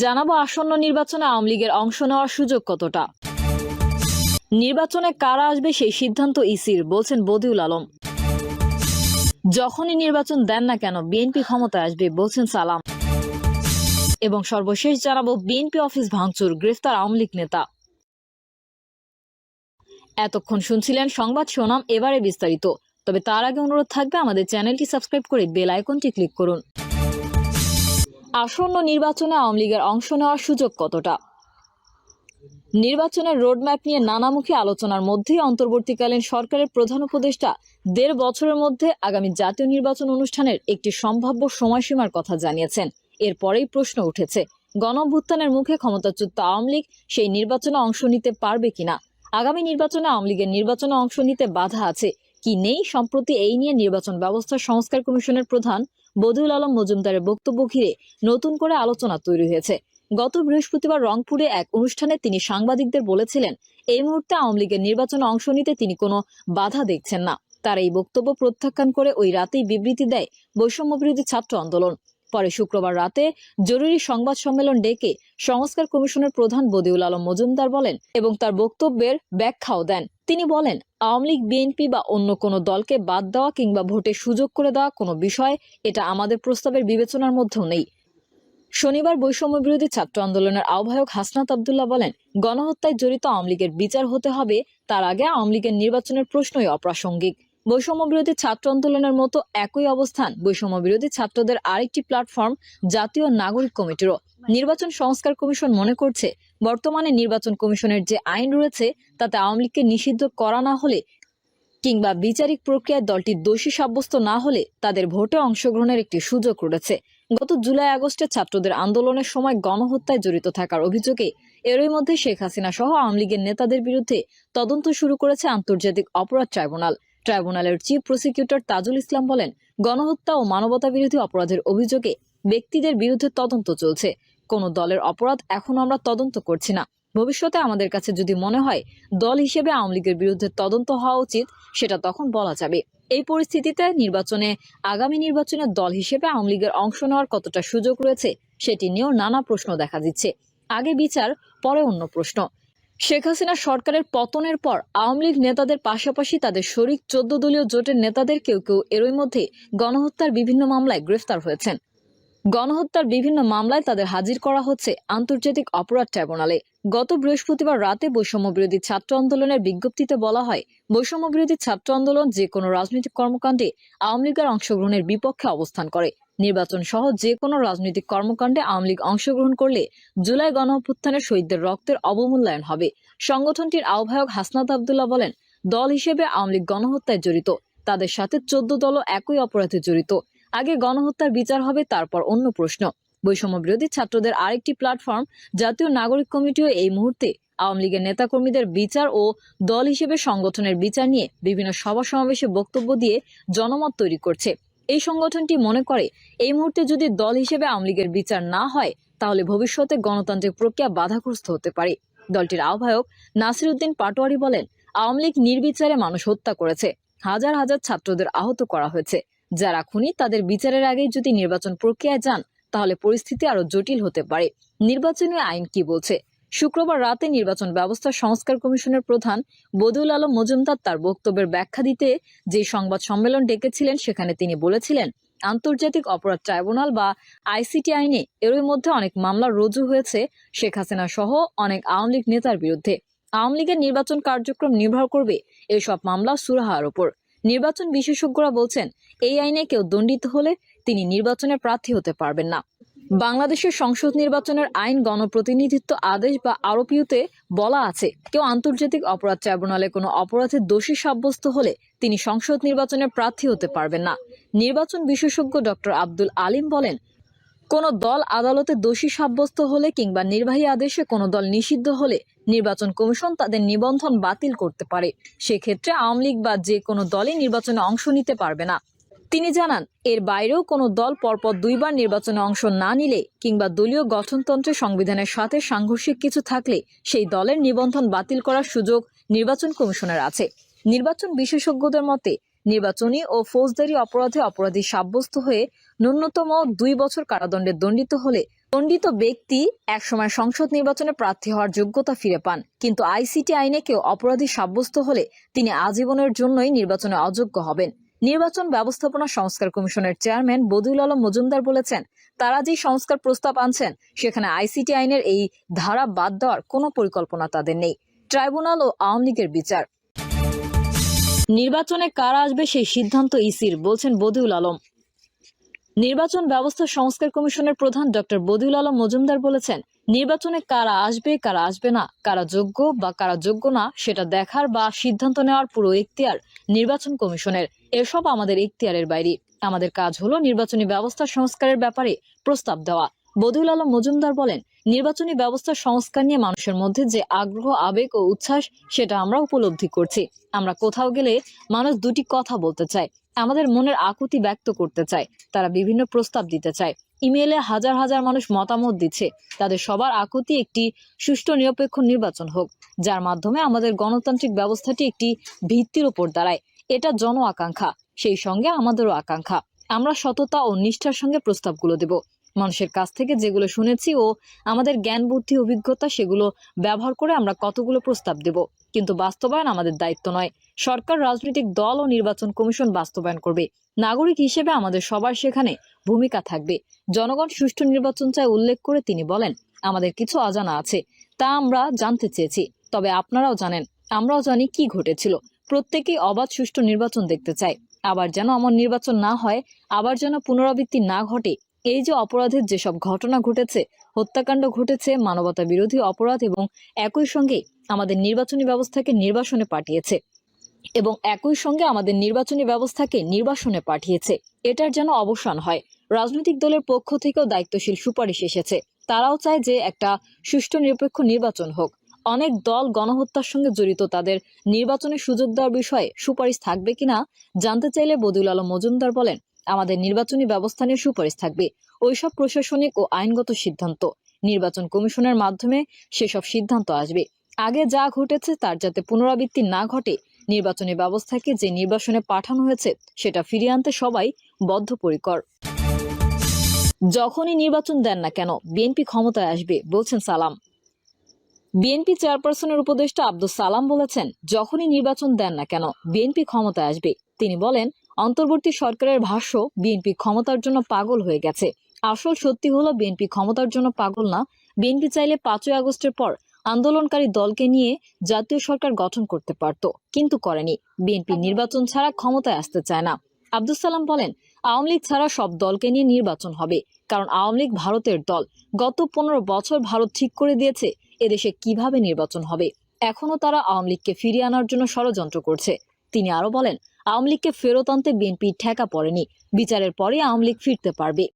জানাবো আসন্ন নির্বাচনে আওয়ামী লীগের অংশ নেওয়ার সুযোগ কতটা। নির্বাচনে কারা আসবে সেই সিদ্ধান্ত ইসির, বলছেন বদিউল আলম। যখনই নির্বাচন দেন না কেন বিএনপি ক্ষমতায় আসবে, বলছেন সালাম। এবং সর্বশেষ জানাবো বিএনপি অফিস ভাঙচুর, গ্রেফতার আওয়ামী লীগ নেতা। এতক্ষণ শুনছিলেন সংবাদ শিরোনাম, এবারে বিস্তারিত। তবে তার আগে অনুরোধ থাকবে আমাদের চ্যানেলটি সাবস্ক্রাইব করে বেল আইকনটি ক্লিক করুন। আসন্ন নির্বাচনে আওয়ামী লীগের অংশ নেওয়ার সুযোগ কতটা। নির্বাচনের রোডম্যাপ নিয়ে নানামুখী আলোচনার মধ্যেই অন্তর্বর্তীকালীন সরকারের প্রধান উপদেষ্টা ১.৫ বছরের মধ্যে আগামী জাতীয় নির্বাচন অনুষ্ঠানের একটি সম্ভাব্য সময়সীমার কথা জানিয়েছেন। এরপরেই প্রশ্ন উঠেছে, গণঅভ্যুত্থানের মুখে ক্ষমতাচ্যুত আওয়ামী লীগ সেই নির্বাচনে অংশ নিতে পারবে কিনা। আগামী নির্বাচনে আওয়ামী লীগের নির্বাচনে অংশ নিতে বাধা আছে কি নেই, সম্প্রতি এই নিয়ে নির্বাচন ব্যবস্থা সংস্কার কমিশনের প্রধান বদিউল আলম মজুমদারের বক্তব্য ঘিরে নতুন করে আলোচনা তৈরি হয়েছে। গত বৃহস্পতিবার রংপুরে এক অনুষ্ঠানে তিনি সাংবাদিকদের বলেছিলেন, এই মুহূর্তে আওয়ামী লীগের নির্বাচনে অংশ নিতে তিনি কোনো বাধা দেখছেন না। তার এই বক্তব্য প্রত্যাখ্যান করে ওই রাতেই বিবৃতি দেয় বৈষম্য বিরোধী ছাত্র আন্দোলন। পরে শুক্রবার রাতে জরুরি সংবাদ সম্মেলন ডেকে সংস্কার কমিশনের প্রধান বদিউল আলম মজুমদার বলেন এবং তার বক্তব্যের ব্যাখ্যাও দেন। তিনি বলেন, আওয়ামী লীগ, বিএনপি বা অন্য কোনো দলকে বাদ দেওয়া কিংবা ভোটে সুযোগ করে দেওয়া কোনো বিষয়, এটা আমাদের প্রস্তাবের বিবেচনার মধ্যেও নেই। শনিবার বৈষম্য বিরোধী ছাত্র আন্দোলনের আহ্বায়ক হাসনাত আব্দুল্লাহ বলেন, গণহত্যায় জড়িত আওয়ামী লীগের বিচার হতে হবে, তার আগে আওয়ামী লীগের নির্বাচনের প্রশ্নই অপ্রাসঙ্গিক। বৈষম্য বিরোধী ছাত্র আন্দোলনের মতো একই অবস্থান বৈষম্য বিরোধী ছাত্রদের আরেকটি প্ল্যাটফর্ম জাতীয় নাগরিক কমিটিরও। নির্বাচন সংস্কার কমিশন মনে করছে, বর্তমানে নির্বাচন কমিশনের যে আইন রয়েছে তাতে আওয়ামী লীগকে নিষিদ্ধ করা না হলে কিংবা বিচারিক প্রক্রিয়ায় দলটি দোষী সাব্যস্ত না হলে তাদের ভোটে অংশগ্রহণের একটি সুযোগ রয়েছে। গত জুলাই-আগস্টে ছাত্রদের আন্দোলনের সময় গণহত্যায় জড়িত থাকার অভিযোগে এরই মধ্যে শেখ হাসিনা সহ আওয়ামী লীগের নেতাদের বিরুদ্ধে তদন্ত শুরু করেছে আন্তর্জাতিক অপরাধ ট্রাইব্যুনাল। ট্রাইব্যুনালের চিফ প্রসিকিউটর তাজুল ইসলাম বলেন, গণহত্যা ও মানবতা বিরোধী অপরাধের অভিযোগে ব্যক্তিদের বিরুদ্ধে তদন্ত চলছে। কোনো দলের অপরাধ এখনো আমরা তদন্ত করছি না। ভবিষ্যতে আমাদের কাছে যদি মনে হয় দল হিসেবে আওয়ামী লীগের বিরুদ্ধে তদন্ত হওয়া উচিত, সেটা তখন বলা যাবে। এই পরিস্থিতিতে আগামী নির্বাচনে দল হিসেবে আওয়ামী লীগের অংশ নেওয়ার কতটা সুযোগ রয়েছে সেটি নিয়েও নানা প্রশ্ন দেখা দিচ্ছে। আগে বিচার, পরে অন্য প্রশ্ন। শেখ হাসিনা সরকারের পতনের পর আওয়ামী লীগ নেতাদের পাশাপাশি তাদের শরিক 14 দলীয় জোটের নেতাদের কেউ কেউ এরই মধ্যে গণহত্যার বিভিন্ন মামলায় গ্রেফতার হয়েছেন। গণহত্যার বিভিন্ন মামলায় তাদের হাজির করা হচ্ছে আন্তর্জাতিক অপরাধ ট্রাইব্যুনালে। গত বৃহস্পতিবার রাতে বৈষম্য বিরোধী ছাত্র আন্দোলনের বিজ্ঞপ্তিতে বলা হয়, বৈষম্য বিরোধী ছাত্র আন্দোলন যে কোনো রাজনৈতিক কর্মকাণ্ডে আওয়ামী লীগের অংশগ্রহণের বিপক্ষে অবস্থান করে। নির্বাচন সহ যে কোনো রাজনৈতিক কর্মকাণ্ডে আওয়ামী লীগ অংশগ্রহণ করলে জুলাই গণঅভ্যুত্থানের শহীদদের রক্তের অবমূল্যায়ন হবে। সংগঠনটির আহ্বায়ক হাসনাত আব্দুল্লাহ বলেন, দল হিসেবে আওয়ামী লীগ গণহত্যায় জড়িত, তাদের সাথে 14 দলও একই অপরাধে জড়িত। আগে গণহত্যার বিচার হবে, তারপর অন্য প্রশ্ন। বৈষম্য বিরোধী ছাত্রদের আরেকটি প্ল্যাটফর্ম জাতীয় নাগরিক কমিটিও এই মুহূর্তে আওয়ামী লীগের নেতাকর্মীদের বিচার ও দল হিসেবে সংগঠনের বিচার নিয়ে বিভিন্ন সভা সমাবেশে বক্তব্য দিয়ে জনমত তৈরি করছে। এই সংগঠনটি মনে করে, এই মুহূর্তে যদি দল হিসেবে আওয়ামী লীগের বিচার না হয় তাহলে ভবিষ্যতে গণতান্ত্রিক প্রক্রিয়া বাধাগ্রস্ত হতে পারে। দলটির আহ্বায়ক নাসির উদ্দিন পাটোয়ারি বলেন, আওয়ামী লীগ নির্বিচারে মানুষ হত্যা করেছে, হাজার হাজার ছাত্রদের আহত করা হয়েছে। যারা খুনি তাদের বিচারের আগেই যদি নির্বাচন প্রক্রিয়ায় যান তাহলে পরিস্থিতি আরো জটিল হতে পারে। নির্বাচনী আইন কি বলছে? শুক্রবার রাতে নির্বাচন ব্যবস্থা সংস্কার কমিশনের প্রধান বদিউল আলম মজুমদার তার বক্তব্যের ব্যাখ্যা দিতে যে সংবাদ সম্মেলন ডেকেছিলেন সেখানে তিনি বলেছিলেন, আন্তর্জাতিক অপরাধ ট্রাইব্যুনাল বা আইসিটি আইনে এরই মধ্যে অনেক মামলা রুজু হয়েছে শেখ হাসিনা সহ অনেক আওয়ামী লীগ নেতার বিরুদ্ধে। আওয়ামী লীগের নির্বাচন কার্যক্রম নির্ভর করবে এসব মামলা সুরাহার উপর। নির্বাচন বিশেষজ্ঞরা বলছেন, এই আইনে কেউ দণ্ডিত হলে তিনি নির্বাচনের প্রার্থী হতে পারবেন না। বাংলাদেশের সংসদ নির্বাচনের আইন গণপ্রতিনিধিত্ব আদেশ বা আরপিওতে বলা আছে, কেউ আন্তর্জাতিক অপরাধ ট্রাইব্যুনালে কোনো অপরাধে দোষী সাব্যস্ত হলে তিনি সংসদ নির্বাচনের প্রার্থী হতে পারবেন না। নির্বাচন বিশেষজ্ঞ ডক্টর আব্দুল আলিম বলেন, কোনো দল আদালতে দোষী সাব্যস্ত হলে কিংবা নির্বাহী আদেশে কোনো দল নিষিদ্ধ হলে নির্বাচন কমিশন তাদের নিবন্ধন বাতিল করতে পারে। সেক্ষেত্রে আওয়ামী লীগ বা যে কোনো দলই নির্বাচনে অংশ নিতে পারবে না। তিনি জানান, এর বাইরেও কোনো দল পরপর 2 বার নির্বাচনে অংশ না নিলে কিংবা দলীয় গঠনতন্ত্রে সংবিধানের সাথে সাংঘর্ষিক কিছু থাকলে সেই দলের নিবন্ধন বাতিল করার সুযোগ নির্বাচন কমিশনের আছে। নির্বাচন বিশেষজ্ঞদের মতে, নির্বাচনী ও ফৌজদারি অপরাধে অপরাধী সাব্যস্ত হয়ে ন্যূনতম 2 বছর কারাদণ্ডে দণ্ডিত হলে দণ্ডিত ব্যক্তি একসময় সংসদ নির্বাচনে প্রার্থী হওয়ার যোগ্যতা ফিরে পান, কিন্তু আইসিটি আইনে কেউ অপরাধী সাব্যস্ত হলে তিনি আজীবনের জন্যই নির্বাচনে অযোগ্য হবেন। নির্বাচন ব্যবস্থাপনা সংস্কার কমিশনের চেয়ারম্যান বদিউল আলম মজুমদার বলেছেন, তারা যে সংস্কার প্রস্তাব আনছেন সেখানে আইসিটি আইনের এই ধারা বাদ দেওয়ার কোনো পরিকল্পনা তাদের নেই। ট্রাইব্যুনাল ও আওয়ামী লীগের বিচার। নির্বাচনে কারা আসবে সেই সিদ্ধান্ত ইসির, বলছেন বদিউল আলম। নির্বাচন ব্যবস্থা সংস্কার কমিশনের প্রধান ডক্টর বদিউল আলম মজুমদার বলেছেন, নির্বাচনে কারা আসবে কারা আসবে না, কারা যোগ্য বা কারা যোগ্য না সেটা দেখার বা সিদ্ধান্ত নেওয়ার পুরো এখতিয়ার নির্বাচন কমিশনের। এসব আমাদের এখতিয়ারের বাইরে। আমাদের কাজ হলো নির্বাচনী ব্যবস্থা সংস্কারের ব্যাপারে প্রস্তাব দেওয়া। বদিউল আলম মজুমদার বলেন, নির্বাচনী ব্যবস্থা সংস্কার নিয়ে মানুষের মধ্যে যে আগ্রহ, আবেগ ও উচ্ছ্বাস সেটা আমরা উপলব্ধি করছি। আমরা কোথাও গেলে মানুষ দুটি কথা বলতে চায়, আমাদের মনের আকুতি ব্যক্ত করতে চায়, তারা বিভিন্ন প্রস্তাব দিতে চায়। ইমেইলে হাজার হাজার মানুষ মতামত দিচ্ছে। তাদের সবার আকুতি একটি সুষ্ঠু নিরপেক্ষ নির্বাচন হোক, যার মাধ্যমে আমাদের গণতান্ত্রিক ব্যবস্থাটি একটি ভিত্তির উপর দাঁড়ায়। এটা জন আকাঙ্ক্ষা, সেই সঙ্গে আমাদেরও আকাঙ্ক্ষা। আমরা সততা ও নিষ্ঠার সঙ্গে প্রস্তাবগুলো দেব। মানুষের কাছ থেকে যেগুলো শুনেছি ও আমাদের জ্ঞান, বুদ্ধি, অভিজ্ঞতা সেগুলো ব্যবহার করে আমরা কতগুলো প্রস্তাব দেব, কিন্তু বাস্তবায়ন আমাদের দায়িত্ব নয়। সরকার, রাজনৈতিক দল ও নির্বাচন কমিশন বাস্তবায়ন করবে। নাগরিক হিসেবে আমাদের সবার সেখানে ভূমিকা থাকবে। জনগণ সুষ্ঠু নির্বাচন চায় উল্লেখ করে তিনি বলেন, আমাদের কিছু অজানা আছে, তা আমরা জানতে চেয়েছি। তবে আপনারাও জানেন, আমরাও জানি কি ঘটেছিল। প্রত্যেকেই অবাধ সুষ্ঠু নির্বাচন দেখতে চায়। আবার যেন এমন নির্বাচন না হয়, আবার যেন পুনরাবৃত্তি না ঘটে। এই যে অপরাধের যেসব ঘটনা ঘটেছে, হত্যাকাণ্ড ঘটেছে, মানবতা বিরোধী অপরাধ, এবং একই সঙ্গে আমাদের নির্বাচনী ব্যবস্থাকে নির্বাসনে পাঠিয়েছে, এটার যেন অবসান হয়। রাজনৈতিক দলের পক্ষ থেকেও দায়িত্বশীল সুপারিশ এসেছে। তারাও চায় যে একটা সুষ্ঠু নিরপেক্ষ নির্বাচন হোক। অনেক দল গণহত্যার সঙ্গে জড়িত, তাদের নির্বাচনের সুযোগ দেওয়ার বিষয়ে সুপারিশ থাকবে কিনা জানতে চাইলে বদিউল আলম মজুমদার বলেন, আমাদের নির্বাচনী ব্যবস্থা নিয়ে সুপারিশ থাকবে। ওইসব প্রশাসনিক ও আইনগত সিদ্ধান্ত নির্বাচন কমিশনের মাধ্যমে সেসব সিদ্ধান্ত আসবে। আগে যা ঘটেছে তার যাতে পুনরাবৃত্তি না ঘটে, নির্বাচনী ব্যবস্থাকে যে নির্বাসনে পাঠানো হয়েছে সেটা ফিরিয়ে আনতে সবাই বদ্ধপরিকর। যখনই নির্বাচন দেন না কেন বিএনপি ক্ষমতায় আসবে, বলছেন সালাম। বিএনপি চেয়ারপারসনের উপদেষ্টা আব্দুস সালাম বলেছেন, যখনই নির্বাচন দেন না কেন বিএনপি ক্ষমতায় আসবে। তিনি বলেন, অন্তর্বর্তী সরকারের ভাষ্য বিএনপি ক্ষমতার জন্য পাগল হয়ে গেছে। আসল সত্যি হলো বিএনপি ক্ষমতার জন্য পাগল না। বিএনপি চাইলে 5ই আগস্টের পর আন্দোলনকারী দলকে নিয়ে জাতীয় সরকার গঠন করতে পারত, কিন্তু করেনি। বিএনপি নির্বাচন ছাড়া ক্ষমতায় আসতে চায় না। আব্দুস সালাম বলেন, আওয়ামী লীগ ছাড়া সব দলকে নিয়ে নির্বাচন হবে, কারণ আওয়ামী লীগ ভারতের দল। গত 15 বছর ভারত ঠিক করে দিয়েছে এদেশে কিভাবে নির্বাচন হবে। এখনো তারা আওয়ামী লীগকে ফিরিয়ে আনার জন্য ষড়যন্ত্র করছে। তিনি আরো বলেন, আওয়ামী লীগকে ফেরত আনতে বিএনপি ঠেকা পড়েনি। বিচারের পরে আওয়ামী লীগ ফিরতে পারবে।